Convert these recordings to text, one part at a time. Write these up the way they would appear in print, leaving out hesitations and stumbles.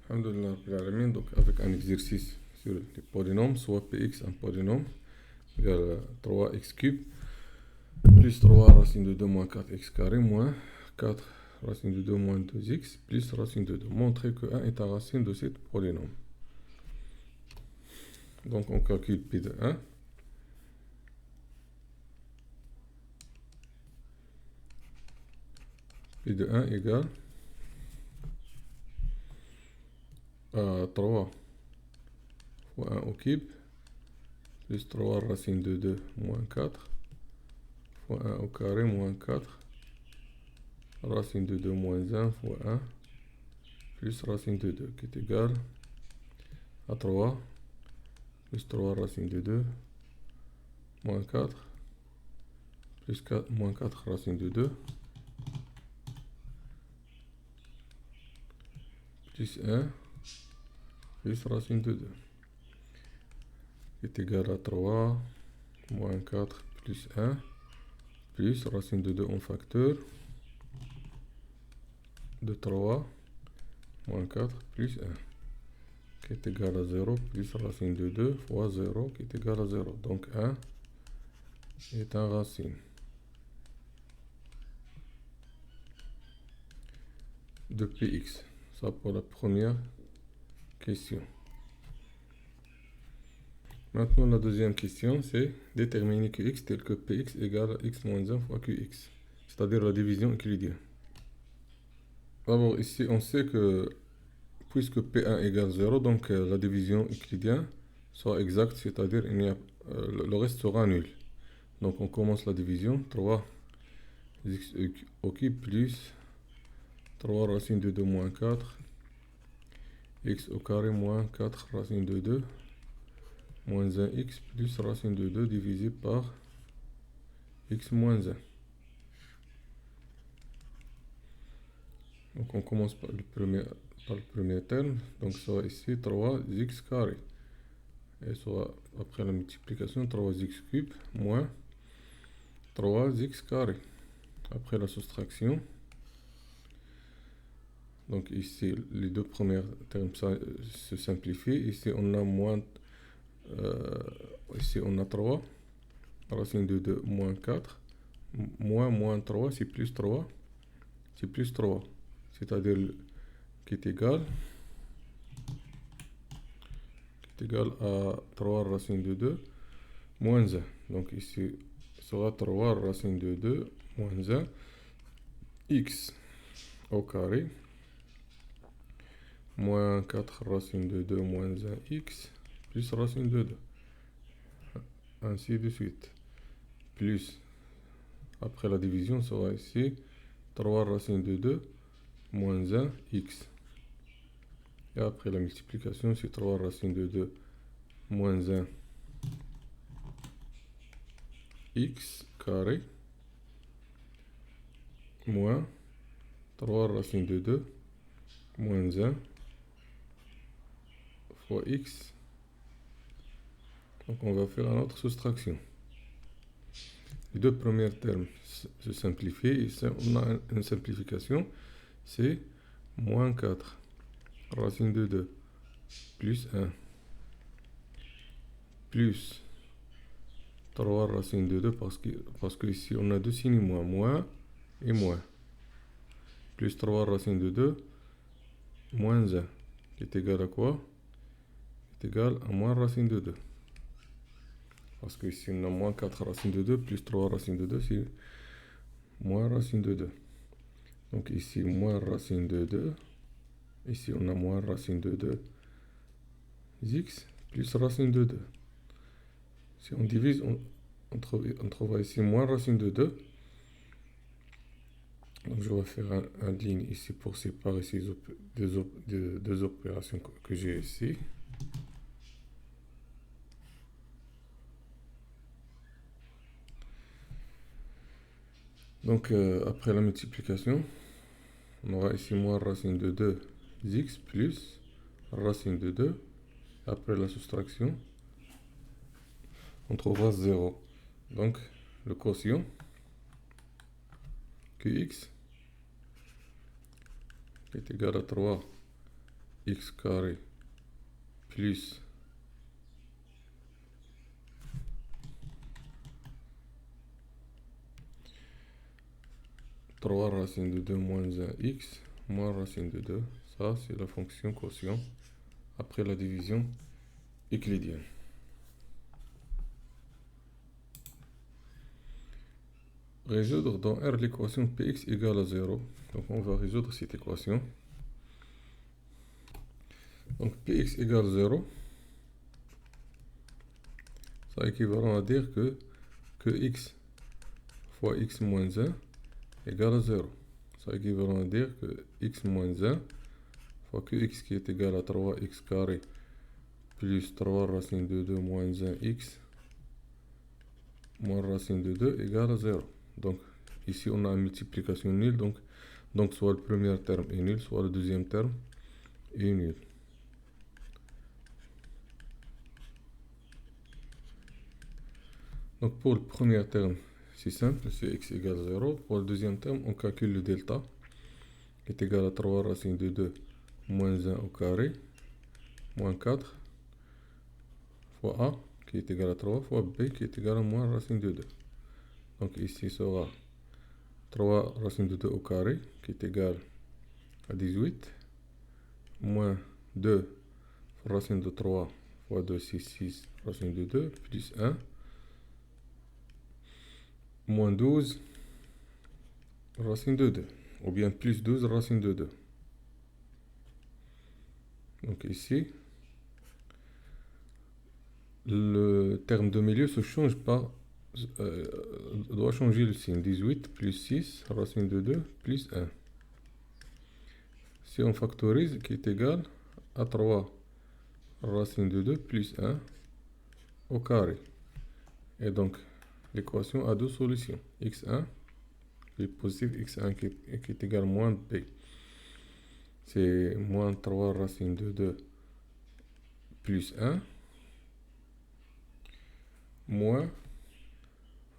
Alhamdulillah Rabbil Alamin. Donc avec un exercice sur les polynômes, soit Px un polynôme égale 3x cube plus 3 racine de 2 moins 4x carré moins 4 racine de 2 moins 2x plus racine de 2. Montrer que 1 est un racine de cet polynôme. Donc on calcule P de 1. P de 1 égale à 3 fois 1 au cube plus 3 racine de 2 moins 4 fois 1 au carré moins 4 racine de 2 moins 1 fois 1 plus racine de 2 qui est égal à 3 plus 3 racine de 2 moins 4 plus 4 moins 4 racine de 2 plus 1 plus racine de 2 qui est égal à 3 moins 4 plus 1 plus racine de 2 en facteur de 3 moins 4 plus 1 qui est égal à 0 plus racine de 2 fois 0 qui est égal à 0. Donc 1 est un racine de Px. Ça pour la première question. Maintenant la deuxième question c'est déterminer Qx tel que Px égale à x moins 1 fois Qx. C'est-à-dire la division euclidienne. D'abord ici on sait que puisque P1 égale 0, donc la division euclidienne soit exacte, c'est-à-dire le reste sera nul. Donc on commence la division, 3 x au cube plus 3 racine de 2 moins 4 x au carré moins 4 racine de 2 moins 1x plus racine de 2 divisé par x moins 1. Donc on commence par le premier terme, donc soit ici 3x carré. Et soit après la multiplication 3x cube moins 3x carré. Après la soustraction, donc ici les deux premiers termes se simplifient. Ici on a ici on a 3 racine de 2 moins 4 moins 3 c'est plus 3 c'est plus 3, c'est-à-dire qui est égal à 3 racine de 2 moins 1. Donc ici sera 3 racine de 2 moins 1 x au carré moins 4 racine de 2 moins 1 x plus racine de 2. Ainsi de suite. Plus, après la division, sera ici 3 racine de 2 moins 1 x. Et après la multiplication, c'est 3 racine de 2 moins 1 x carré moins 3 racine de 2 moins 1 fois x. Donc on va faire une autre soustraction. Les deux premiers termes se simplifient. Ici on a une simplification. C'est moins 4 racine de 2 plus 1 plus 3 racine de 2 parce que ici on a deux signes moins et moins. Plus 3 racine de 2 moins 1 qui est égal à quoi? Est égal à moins racine de 2. Parce que ici on a moins 4 racine de 2 plus 3 racine de 2 c'est moins racine de 2. Donc ici moins racine de 2. Ici on a moins racine de 2 x plus racine de 2. Si on divise, on trouvera ici moins racine de 2. Donc je vais faire un ligne ici pour séparer ces deux opérations que j'ai ici. Donc après la multiplication, on aura ici moins racine de 2 x plus racine de 2. Après la soustraction, on trouvera 0. Donc le quotient Qx est égal à 3 x carré plus 3 racine de 2 moins 1x moins racine de 2. Ça, c'est la fonction quotient après la division euclidienne. Résoudre dans R l'équation Px égale à 0. Donc on va résoudre cette équation. Donc Px égale 0. Ça équivalent à dire que x fois x moins 1 égale à 0. Ça équivalent à dire que x moins 1 fois qx qui est égal à 3x carré plus 3 racine de 2 moins 1x moins racine de 2 égale à 0. Donc ici on a une multiplication nulle, donc soit le premier terme est nul, soit le deuxième terme est nul. Donc pour le premier terme, c'est simple, c'est x égale 0. Pour le deuxième terme, on calcule le delta, qui est égal à 3 racine de 2 moins 1 au carré, moins 4 fois a, qui est égal à 3, fois b, qui est égal à moins racine de 2. Donc ici sera 3 racine de 2 au carré, qui est égal à 18, moins 2 racine de 3 fois 2, 6 racine de 2, plus 1, moins 12 racine de 2, ou bien plus 12 racine de 2. Donc ici, le terme de milieu se change par, doit changer le signe. 18 plus 6 racine de 2 plus 1. Si on factorise, qui est égal à 3 racine de 2 plus 1 au carré. Et donc, l'équation a deux solutions. x1 qui est positif, x1 qui est égal à moins b. C'est moins 3 racine de 2 plus 1 moins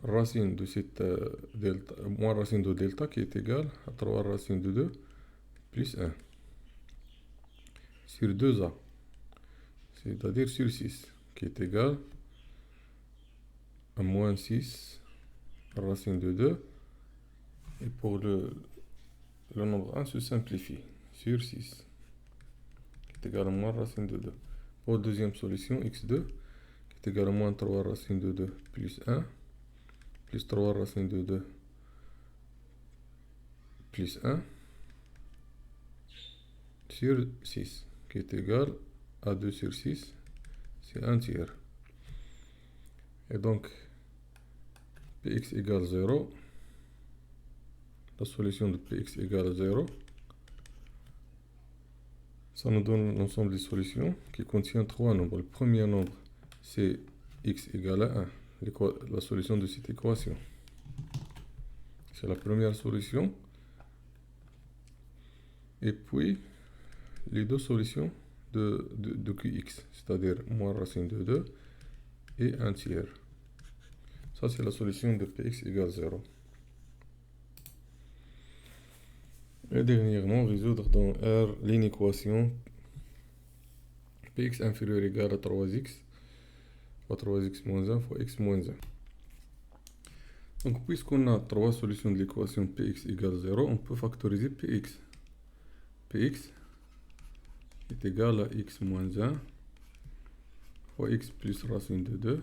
racine de cette delta, moins racine de delta qui est égal à 3 racine de 2 plus 1 sur 2a, c'est-à-dire sur 6, qui est égal à moins 6 racine de 2, et pour le nombre 1 se simplifie sur 6, qui est égal à moins racine de 2. Pour la deuxième solution, x2, qui est égal à moins 3 racine de 2 plus 1, plus 3 racine de 2 plus 1, sur 6, qui est égal à 2 sur 6, c'est 1 tiers. Et donc, Px égale 0, la solution de Px égale à 0, ça nous donne l'ensemble des solutions qui contient trois nombres. Le premier nombre, c'est x égale à 1, la solution de cette équation. C'est la première solution. Et puis, les deux solutions de qx, c'est-à-dire moins racine de 2 et 1 tiers. Ça, c'est la solution de Px égale 0. Et dernièrement, résoudre dans R l'inéquation Px inférieur ou égal à 3x fois 3x moins 1 fois x moins 1. Donc, puisqu'on a trois solutions de l'équation Px égale 0, on peut factoriser Px. Px est égal à x moins 1 fois x plus racine de 2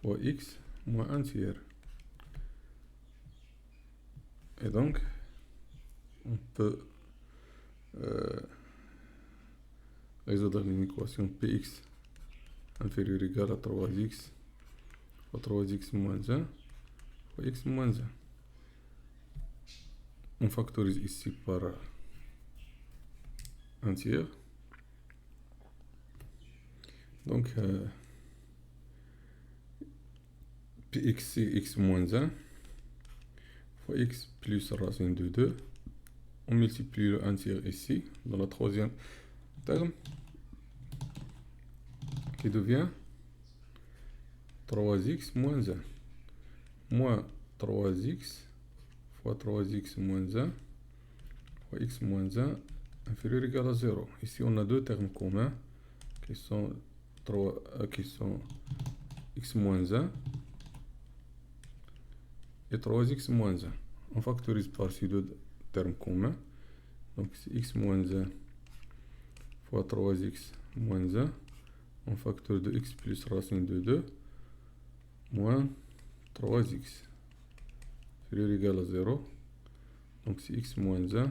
fois x moins 1 tiers. Et donc, on peut résoudre l'équation Px inférieur ou égal à 3x fois 3x moins 1 fois x moins 1. On factorise ici par 1 tiers. Donc, Px c'est x moins 1 fois x plus racine de 2. On multiplie le 1 tiers ici, dans le troisième terme, qui devient 3x moins 1, moins 3x fois 3x moins 1 fois x moins 1 inférieur ou égal à 0. Ici, on a deux termes communs qui sont, x moins 1 et 3x moins 1. On factorise par ces deux termes communs. Donc, c'est x moins 1 fois 3x moins 1 en facteur de x plus racine de 2 moins 3x inférieur ou égal à 0. Donc, c'est x moins 1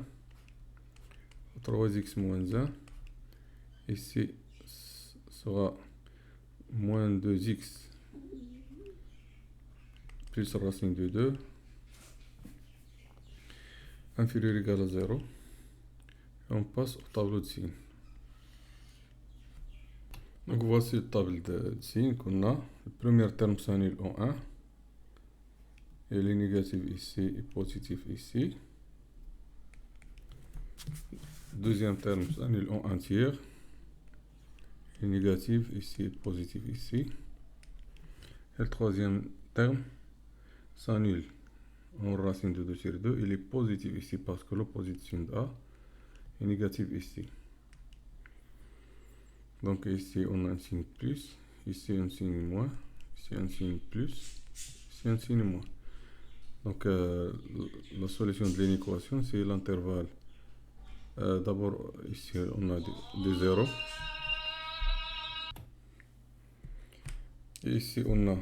3x moins 1. Ici sera moins 2x plus racine de 2 inférieur ou égal à 0. Et on passe au tableau de signes. Donc voici le tableau de signes qu'on a. Le premier terme s'annule en 1. Et les négatifs ici et positifs ici. Le deuxième terme s'annule en 1 tiers. Les négatifs ici et positifs ici. Et le troisième terme s'annule en racine de 2 sur 2. Il est positif ici parce que l'opposé de signe de A est négatif ici. Donc ici on a un signe plus, ici un signe moins, ici un signe plus, ici un signe moins. Donc la solution de l'inéquation c'est l'intervalle. D'abord ici on a des zéros. Et ici on a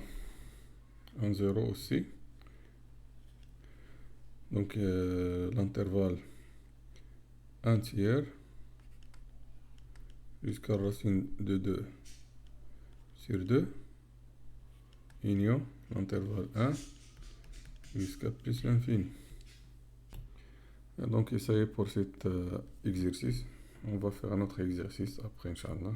un zéro aussi. Donc l'intervalle 1 tiers jusqu'à racine de 2 sur 2, union l'intervalle 1 jusqu'à plus l'infini. Donc ça y est pour cet exercice. On va faire un autre exercice après, Inch'Allah.